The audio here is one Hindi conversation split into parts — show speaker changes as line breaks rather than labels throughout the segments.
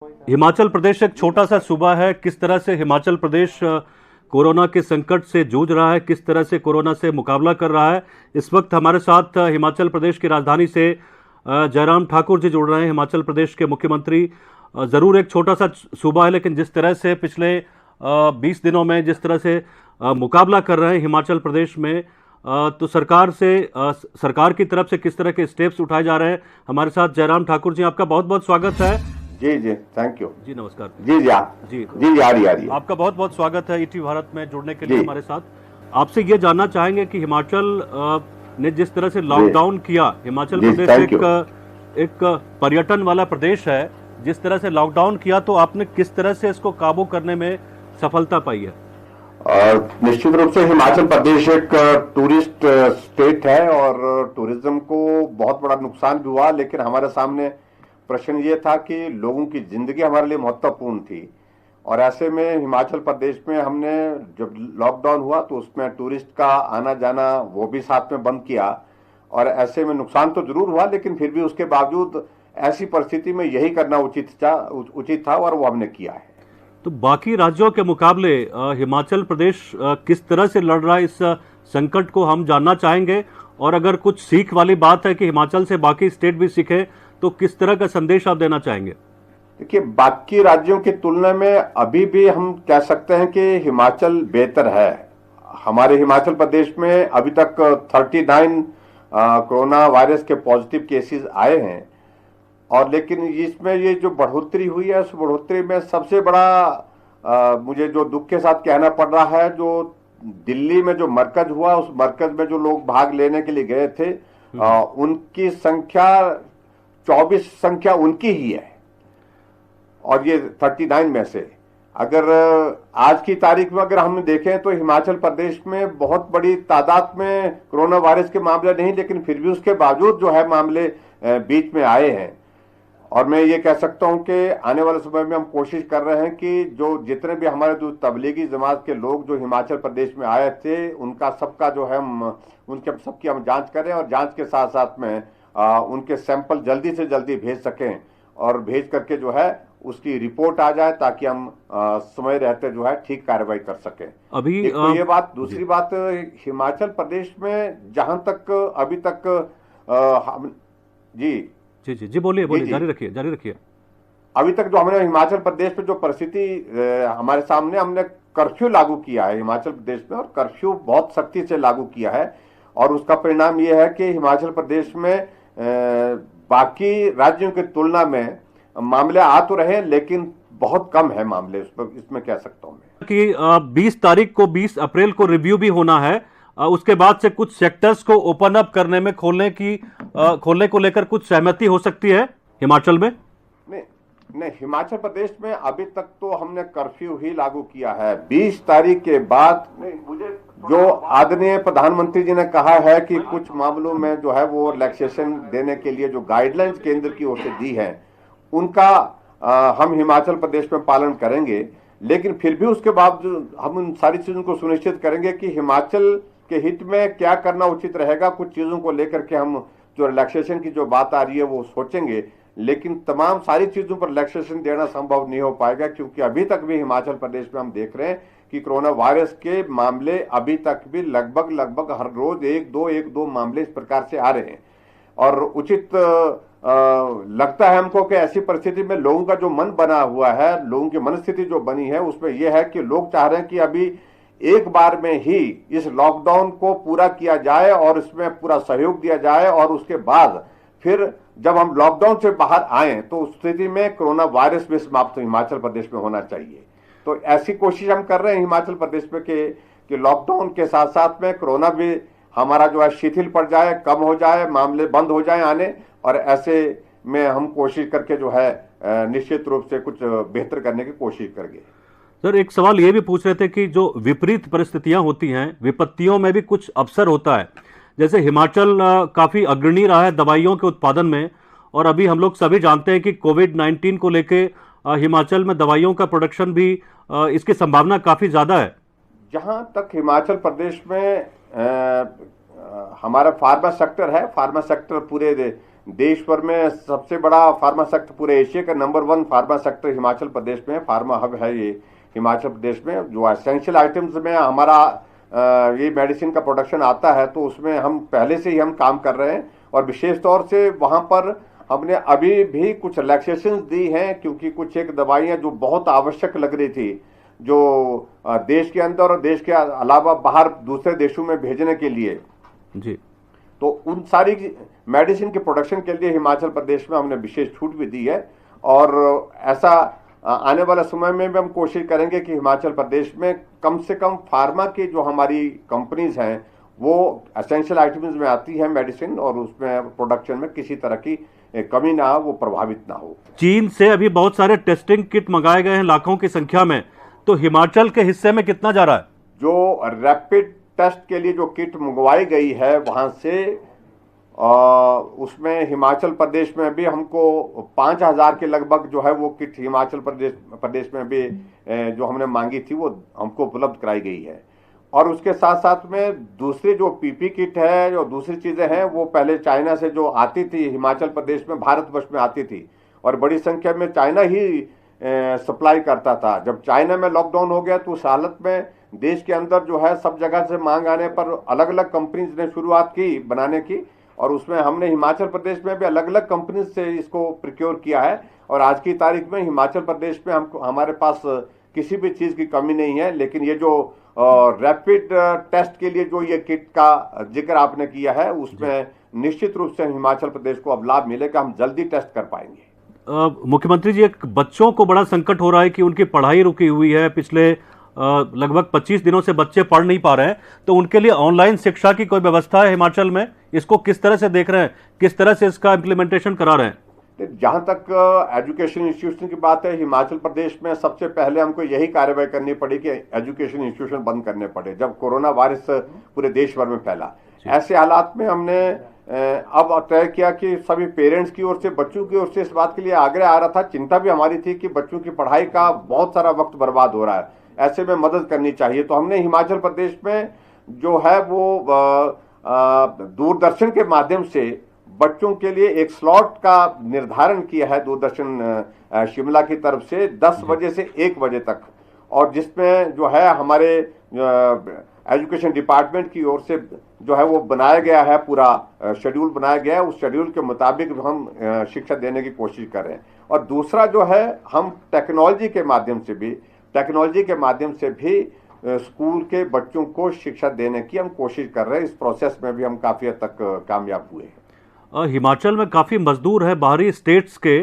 हिमाचल प्रदेश एक छोटा सा सूबा है। किस तरह से हिमाचल प्रदेश कोरोना के संकट से जूझ रहा है, किस तरह से कोरोना से मुकाबला कर रहा है। इस वक्त हमारे साथ हिमाचल प्रदेश की राजधानी से जयराम ठाकुर जी जुड़ रहे हैं, हिमाचल प्रदेश के मुख्यमंत्री। ज़रूर एक छोटा सा सूबा है, लेकिन जिस तरह से पिछले 20 दिनों में जिस तरह से मुकाबला कर रहे हैं हिमाचल प्रदेश में, तो सरकार की तरफ से किस तरह के स्टेप्स उठाए जा रहे हैं। हमारे साथ जयराम ठाकुर जी, आपका बहुत बहुत स्वागत है।
जी जी, थैंक यू
जी, नमस्कार।
जी जी
जी
जी, आ रही
आपका बहुत बहुत स्वागत है ईटी भारत में जुड़ने के लिए हमारे साथ। आपसे ये जानना चाहेंगे कि हिमाचल ने जिस तरह से लॉकडाउन किया, हिमाचल प्रदेश एक पर्यटन वाला प्रदेश है, जिस तरह से लॉकडाउन किया, तो आपने किस तरह से इसको काबू करने में सफलता पाई है।
निश्चित रूप से हिमाचल प्रदेश एक टूरिस्ट स्टेट है और टूरिज्म को बहुत बड़ा नुकसान भी हुआ, लेकिन हमारे सामने प्रश्न ये था कि लोगों की जिंदगी हमारे लिए महत्वपूर्ण थी। और ऐसे में हिमाचल प्रदेश में हमने जब लॉकडाउन हुआ तो उसमें टूरिस्ट का आना जाना वो भी साथ में बंद किया। और ऐसे में नुकसान तो जरूर हुआ, लेकिन फिर भी उसके बावजूद ऐसी परिस्थिति में यही करना उचित था और वो हमने किया है।
तो बाकी राज्यों के मुकाबले हिमाचल प्रदेश किस तरह से लड़ रहा है इस संकट को, हम जानना चाहेंगे। और अगर कुछ सीख वाली बात है कि हिमाचल से बाकी स्टेट भी सीखे, तो किस तरह का संदेश आप देना चाहेंगे।
देखिए, बाकी राज्यों की तुलना में अभी भी हम कह सकते हैं कि हिमाचल बेहतर है। हमारे हिमाचल प्रदेश में अभी तक 39 कोरोना वायरस के पॉजिटिव केसेस आए हैं। और लेकिन इसमें ये जो बढ़ोतरी हुई है, उस बढ़ोतरी में सबसे बड़ा मुझे जो दुख के साथ कहना पड़ रहा है, जो दिल्ली में जो मरकज हुआ, उस मरकज में जो लोग भाग लेने के लिए गए थे, उनकी संख्या 24 संख्या उनकी ही है। और ये 39 में से अगर आज की तारीख में अगर हम देखें तो हिमाचल प्रदेश में बहुत बड़ी तादाद में कोरोना वायरस के मामले नहीं, लेकिन फिर भी उसके बावजूद जो है मामले बीच में आए हैं। और मैं ये कह सकता हूं कि आने वाले समय में हम कोशिश कर रहे हैं कि जो जितने भी हमारे जो तबलीगी जमात के लोग जो हिमाचल प्रदेश में आए थे, उनका सबका जो है उनके सबकी हम जांच करें और जांच के साथ साथ में उनके सैंपल जल्दी से जल्दी भेज सकें और भेज करके जो है उसकी रिपोर्ट आ जाए, ताकि हम समय रहते जो है ठीक कार्रवाई कर सकें।
अभी
ये बात। दूसरी बात, हिमाचल प्रदेश में जहां तक अभी तक जी
जी जी जी, बोलिए जारी रखिए।
अभी तक जो हमने हिमाचल प्रदेश में जो परिस्थिति हमारे सामने, हमने कर्फ्यू लागू किया है हिमाचल प्रदेश में, और कर्फ्यू बहुत सख्ती से लागू किया है। और उसका परिणाम यह है कि हिमाचल प्रदेश में बाकी राज्यों की तुलना में मामले आ तो रहे, लेकिन बहुत कम है मामले, इसमें कह सकता हूं मैं
कि 20 तारीख को 20 अप्रैल को रिव्यू भी होना है। उसके बाद से कुछ सेक्टर्स को ओपन अप करने में, खोलने को लेकर कुछ सहमति हो सकती है हिमाचल में।
नहीं, हिमाचल प्रदेश में अभी तक तो हमने कर्फ्यू ही लागू किया है। 20 तारीख के बाद जो आदरणीय प्रधानमंत्री जी ने कहा है कि कुछ मामलों में जो है वो रिलैक्सेशन देने के लिए जो गाइडलाइंस केंद्र की ओर से दी है, उनका हम हिमाचल प्रदेश में पालन करेंगे। लेकिन फिर भी उसके बावजूद हम उन सारी चीजों को सुनिश्चित करेंगे कि हिमाचल के हित में क्या करना उचित रहेगा। कुछ चीजों को लेकर के हम जो रिलैक्सेशन की जो बात आ रही है वो सोचेंगे, लेकिन तमाम सारी चीजों पर रिलैक्सेशन देना संभव नहीं हो पाएगा, क्योंकि अभी तक भी हिमाचल प्रदेश में हम देख रहे हैं कि कोरोना वायरस के मामले अभी तक भी लगभग हर रोज एक दो मामले इस प्रकार से आ रहे हैं। और उचित लगता है हमको कि ऐसी परिस्थिति में लोगों का जो मन बना हुआ है, लोगों की मनस्थिति जो बनी है, उसमें यह है कि लोग चाह रहे हैं कि अभी एक बार में ही इस लॉकडाउन को पूरा किया जाए और इसमें पूरा सहयोग दिया जाए, और उसके बाद फिर जब हम लॉकडाउन से बाहर आए तो उस स्थिति में कोरोना वायरस भी समाप्त हिमाचल प्रदेश में होना चाहिए। तो ऐसी कोशिश हम कर रहे हैं हिमाचल प्रदेश में कि लॉकडाउन के साथ साथ में कोरोना भी हमारा जो है शिथिल पड़ जाए, कम हो जाए, मामले बंद हो जाए आने। और ऐसे में हम कोशिश करके जो है निश्चित रूप से कुछ बेहतर करने की कोशिश करेंगे।
सर, एक सवाल ये भी पूछ रहे थे कि जो विपरीत परिस्थितियां होती हैं, विपत्तियों में भी कुछ अवसर होता है। जैसे हिमाचल काफी अग्रणी रहा है दवाइयों के उत्पादन में, और अभी हम लोग सभी जानते हैं कि कोविड-19 को लेके हिमाचल में दवाइयों का प्रोडक्शन भी, इसकी संभावना काफी ज्यादा है।
जहां तक हिमाचल प्रदेश में हमारा फार्मा सेक्टर है, फार्मा सेक्टर पूरे देश भर में सबसे बड़ा फार्मा सेक्टर, पूरे एशिया का number 1 pharma sector Himachal Pradesh में, फार्मा हब है ये हिमाचल प्रदेश में। जो एसेंशियल आइटम्स में हमारा ये मेडिसिन का प्रोडक्शन आता है, तो उसमें हम पहले से ही हम काम कर रहे हैं। और विशेष तौर से वहाँ पर हमने अभी भी कुछ रिलैक्सेशन दी हैं, क्योंकि कुछ एक दवाइयाँ जो बहुत आवश्यक लग रही थी, जो देश के अंदर और देश के अलावा बाहर दूसरे देशों में भेजने के लिए
जी,
तो उन सारी मेडिसिन के प्रोडक्शन के लिए हिमाचल प्रदेश में हमने विशेष छूट भी दी है। और ऐसा आने वाला समय में भी हम कोशिश करेंगे कि हिमाचल प्रदेश में कम से कम फार्मा की जो हमारी कंपनीज हैं वो एसेंशियल आइटम्स में आती है मेडिसिन, और उसमें प्रोडक्शन में किसी तरह की कमी ना हो, वो प्रभावित ना हो।
चीन से अभी बहुत सारे टेस्टिंग किट मंगाए गए हैं लाखों की संख्या में, तो हिमाचल के हिस्से में कितना जा रहा है?
जो रैपिड टेस्ट के लिए जो किट मंगवाई गई है वहां से, उसमें हिमाचल प्रदेश में भी हमको 5,000 के लगभग जो है वो किट हिमाचल प्रदेश में भी जो हमने मांगी थी वो हमको उपलब्ध कराई गई है। और उसके साथ साथ में दूसरी जो पीपी किट है, जो दूसरी चीजें हैं, वो पहले चाइना से जो आती थी हिमाचल प्रदेश में, भारतवर्ष में आती थी, और बड़ी संख्या में चाइना ही सप्लाई करता था। जब चाइना में लॉकडाउन हो गया तो उस हालत में देश के अंदर जो है सब जगह से मांग आने पर अलग अलग कंपनीज ने शुरुआत की बनाने की, और उसमें हमने हिमाचल प्रदेश में भी अलग अलग कंपनीज से इसको प्रिक्योर किया है। और आज की तारीख में हिमाचल प्रदेश में हमारे पास किसी भी चीज की कमी नहीं है। लेकिन ये जो रैपिड टेस्ट के लिए जो ये किट का जिक्र आपने किया है, उसमें निश्चित रूप से हिमाचल प्रदेश को अब लाभ मिलेगा, हम जल्दी टेस्ट कर पाएंगे।
मुख्यमंत्री जी, एक बच्चों को बड़ा संकट हो रहा है कि उनकी पढ़ाई रुकी हुई है, पिछले लगभग 25 दिनों से बच्चे पढ़ नहीं पा रहे हैं, तो उनके लिए ऑनलाइन शिक्षा की कोई व्यवस्था है हिमाचल में? इसको किस तरह से देख रहे हैं, किस तरह से इसका इम्प्लीमेंटेशन करा रहे हैं?
जहां तक एजुकेशन इंस्टीट्यूशन की बात है, हिमाचल प्रदेश में सबसे पहले हमको यही कार्रवाई करनी पड़ी कि एजुकेशन इंस्टीट्यूशन बंद करने पड़े, जब कोरोना वायरस पूरे देश भर में फैला। ऐसे हालात में हमने अब तय किया कि सभी पेरेंट्स की ओर से, बच्चों की ओर से इस बात के लिए आग्रह आ रहा था, चिंता भी हमारी थी कि बच्चों की पढ़ाई का बहुत सारा वक्त बर्बाद हो रहा है, ऐसे में मदद करनी चाहिए। तो हमने हिमाचल प्रदेश में जो है वो दूरदर्शन के माध्यम से बच्चों के लिए एक स्लॉट का निर्धारण किया है, दूरदर्शन शिमला की तरफ से 10 बजे से 1 बजे तक, और जिसमें जो है हमारे एजुकेशन डिपार्टमेंट की ओर से जो है वो बनाया गया है, पूरा शेड्यूल बनाया गया है। उस शेड्यूल के मुताबिक हम शिक्षा देने की कोशिश कर रहे हैं। और दूसरा जो है, हम टेक्नोलॉजी के माध्यम से भी स्कूल के बच्चों को शिक्षा देने की हम कोशिश कर रहे हैं। इस प्रोसेस में भी हम काफी हद तक कामयाब हुए हैं।
हिमाचल में काफी मजदूर है बाहरी स्टेट्स के,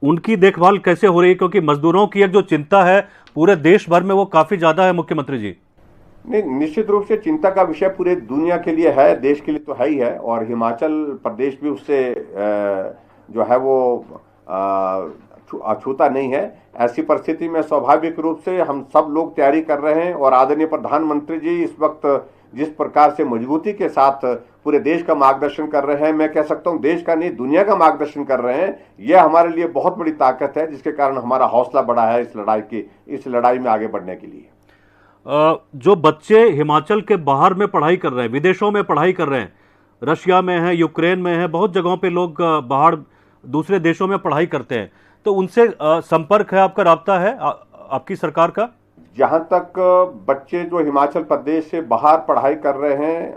उनकी देखभाल कैसे हो रही है? क्योंकि मजदूरों की एक जो चिंता है पूरे देश भर में वो काफी ज्यादा है मुख्यमंत्री जी।
नहीं, निश्चित रूप से चिंता का विषय पूरे दुनिया के लिए है, देश के लिए तो है ही है, और हिमाचल प्रदेश भी उससे जो है वो अछूता नहीं है। ऐसी परिस्थिति में स्वाभाविक रूप से हम सब लोग तैयारी कर रहे हैं, और आदरणीय प्रधानमंत्री जी इस वक्त जिस प्रकार से मजबूती के साथ पूरे देश का मार्गदर्शन कर रहे हैं, मैं कह सकता हूं देश का नहीं दुनिया का मार्गदर्शन कर रहे हैं, यह हमारे लिए बहुत बड़ी ताकत है, जिसके कारण हमारा हौसला बढ़ा है इस लड़ाई में आगे बढ़ने के लिए।
जो बच्चे हिमाचल के बाहर में पढ़ाई कर रहे हैं, विदेशों में पढ़ाई कर रहे हैं, रशिया में है, यूक्रेन में है, बहुत जगहों पे लोग बाहर दूसरे देशों में पढ़ाई करते हैं, तो उनसे संपर्क है आपका, राब्ता है आपकी सरकार का?
जहां तक बच्चे जो हिमाचल प्रदेश से बाहर पढ़ाई कर रहे हैं,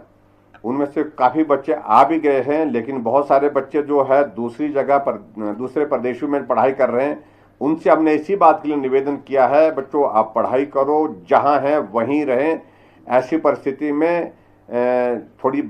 उनमें से काफी बच्चे आ भी गए हैं, लेकिन बहुत सारे बच्चे जो है दूसरी जगह पर, दूसरे प्रदेशों में पढ़ाई कर रहे हैं। उनसे हमने इसी बात के लिए निवेदन किया है, बच्चों आप पढ़ाई करो, जहां हैं वहीं रहें। ऐसी परिस्थिति में थोड़े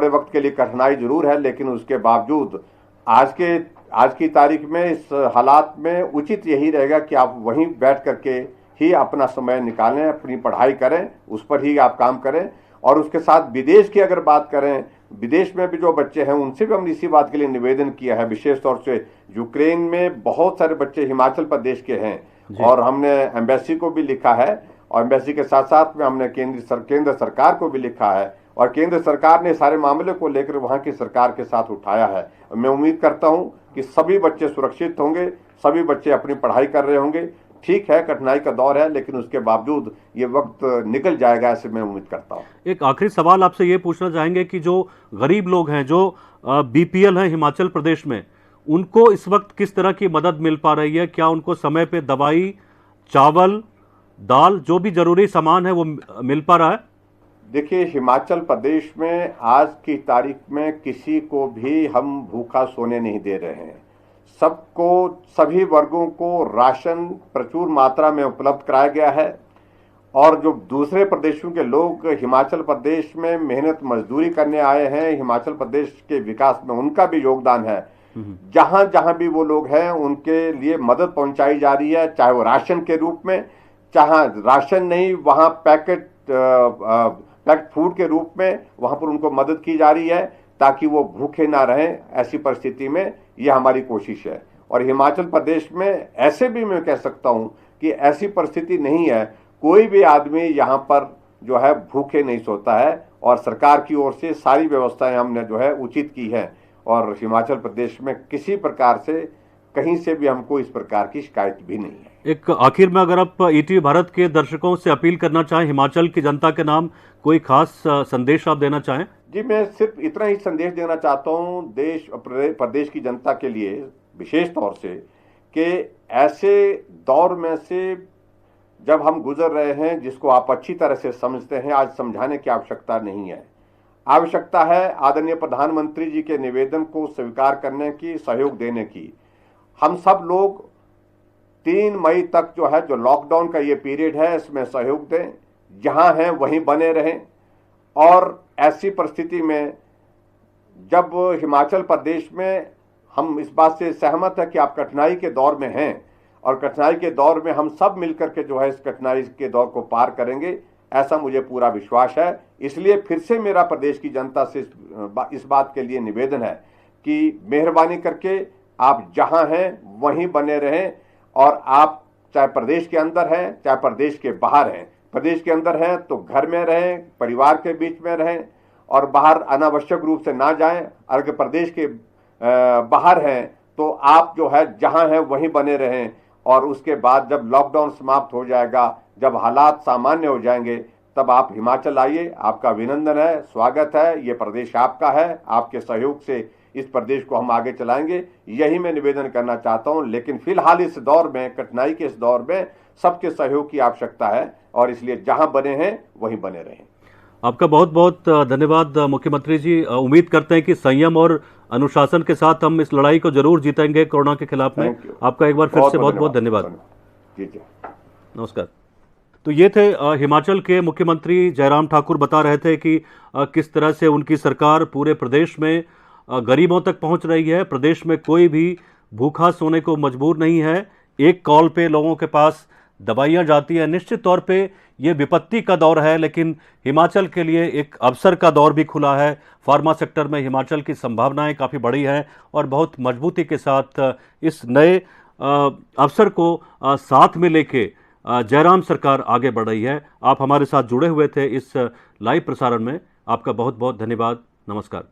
वक्त के लिए कठिनाई जरूर है, लेकिन उसके बावजूद आज की तारीख में इस हालात में उचित यही रहेगा कि आप वहीं बैठ करके ही अपना समय निकालें, अपनी पढ़ाई करें, उस पर ही आप काम करें। और उसके साथ विदेश की अगर बात करें, विदेश में भी जो बच्चे हैं उनसे भी हमने इसी बात के लिए निवेदन किया है। विशेष तौर से यूक्रेन में बहुत सारे बच्चे हिमाचल प्रदेश के हैं, और हमने एम्बेसी को भी लिखा है, और एम्बेसी के साथ साथ में हमने केंद्र सरकार को भी लिखा है, और केंद्र सरकार ने सारे मामले को लेकर वहां की सरकार के साथ उठाया है। मैं उम्मीद करता हूं कि सभी बच्चे सुरक्षित होंगे, सभी बच्चे अपनी पढ़ाई कर रहे होंगे, ठीक है, कठिनाई का दौर है, लेकिन उसके बावजूद ये वक्त निकल जाएगा, ऐसे मैं उम्मीद करता हूँ।
एक आखिरी सवाल आपसे ये पूछना चाहेंगे कि जो गरीब लोग हैं, जो बीपीएल हैं हिमाचल प्रदेश में, उनको इस वक्त किस तरह की मदद मिल पा रही है? क्या उनको समय पे दवाई, चावल, दाल, जो भी जरूरी सामान है वो मिल पा रहा है?
देखिए, हिमाचल प्रदेश में आज की तारीख में किसी को भी हम भूखा सोने नहीं दे रहे हैं। सबको, सभी वर्गों को राशन प्रचुर मात्रा में उपलब्ध कराया गया है। और जो दूसरे प्रदेशों के लोग हिमाचल प्रदेश में मेहनत मजदूरी करने आए हैं, हिमाचल प्रदेश के विकास में उनका भी योगदान है। जहां जहां भी वो लोग हैं उनके लिए मदद पहुंचाई जा रही है, चाहे वो राशन के रूप में, चाहे राशन नहीं वहां पैक्ड फूड के रूप में वहां पर उनको मदद की जा रही है, ताकि वो भूखे ना रहें। ऐसी परिस्थिति में यह हमारी कोशिश है। और हिमाचल प्रदेश में ऐसे भी मैं कह सकता हूं कि ऐसी परिस्थिति नहीं है, कोई भी आदमी यहाँ पर जो है भूखे नहीं सोता है। और सरकार की ओर से सारी व्यवस्थाएं हमने जो है उचित की है, और हिमाचल प्रदेश में किसी प्रकार से कहीं से भी हमको इस प्रकार की शिकायत भी नहीं है।
एक आखिर में अगर आप ईटीवी भारत के दर्शकों से अपील करना चाहें, हिमाचल की जनता के नाम कोई खास संदेश आप देना चाहें?
जी, मैं सिर्फ इतना ही संदेश देना चाहता हूँ देश प्रदेश की जनता के लिए, विशेष तौर से, कि ऐसे दौर में से जब हम गुजर रहे हैं, जिसको आप अच्छी तरह से समझते हैं, आज समझाने की आवश्यकता नहीं है। आवश्यकता है आदरणीय प्रधानमंत्री जी के निवेदन को स्वीकार करने की, सहयोग देने की। हम सब लोग 3 मई तक जो है, जो लॉकडाउन का ये पीरियड है, इसमें सहयोग दें, जहां हैं वहीं बने रहें। और ऐसी परिस्थिति में जब हिमाचल प्रदेश में, हम इस बात से सहमत है कि आप कठिनाई के दौर में हैं, और कठिनाई के दौर में हम सब मिलकर के जो है इस कठिनाई के दौर को पार करेंगे, ऐसा मुझे पूरा विश्वास है। इसलिए फिर से मेरा प्रदेश की जनता से इस बात के लिए निवेदन है कि मेहरबानी करके आप जहां हैं वहीं बने रहें। और आप चाहे प्रदेश के अंदर हैं, चाहे प्रदेश के बाहर हैं, प्रदेश के अंदर हैं तो घर में रहें, परिवार के बीच में रहें, और बाहर अनावश्यक रूप से ना जाएं। अगर प्रदेश के बाहर हैं तो आप जो है जहां हैं वहीं बने रहें। और उसके बाद जब लॉकडाउन समाप्त हो जाएगा, जब हालात सामान्य हो जाएंगे, तब आप हिमाचल आइए। आपका अभिनंदन है, स्वागत है। ये प्रदेश आपका है, आपके सहयोग से इस प्रदेश को हम आगे चलाएंगे, यही मैं निवेदन करना चाहता हूं। लेकिन फिलहाल इस दौर में, कठिनाई के इस दौर में, सबके सहयोग की आवश्यकता है, और इसलिए जहां बने हैं वहीं बने रहें।
आपका बहुत बहुत धन्यवाद मुख्यमंत्री जी। उम्मीद करते हैं कि संयम और अनुशासन के साथ हम इस लड़ाई को जरूर जीतेंगे कोरोना के खिलाफ में। आपका एक बार फिर से बहुत बहुत धन्यवाद।
जी जी,
नमस्कार। तो ये थे हिमाचल के मुख्यमंत्री जयराम ठाकुर, बता रहे थे कि किस तरह से उनकी सरकार पूरे प्रदेश में गरीबों तक पहुंच रही है। प्रदेश में कोई भी भूखा सोने को मजबूर नहीं है। एक कॉल पे लोगों के पास दवाइयां जाती है। निश्चित तौर पे ये विपत्ति का दौर है, लेकिन हिमाचल के लिए एक अवसर का दौर भी खुला है। फार्मा सेक्टर में हिमाचल की संभावनाएं काफ़ी बड़ी हैं, और बहुत मजबूती के साथ इस नए अवसर को साथ में लेके जयराम सरकार आगे बढ़ रही है। आप हमारे साथ जुड़े हुए थे इस लाइव प्रसारण में। आपका बहुत बहुत धन्यवाद। नमस्कार।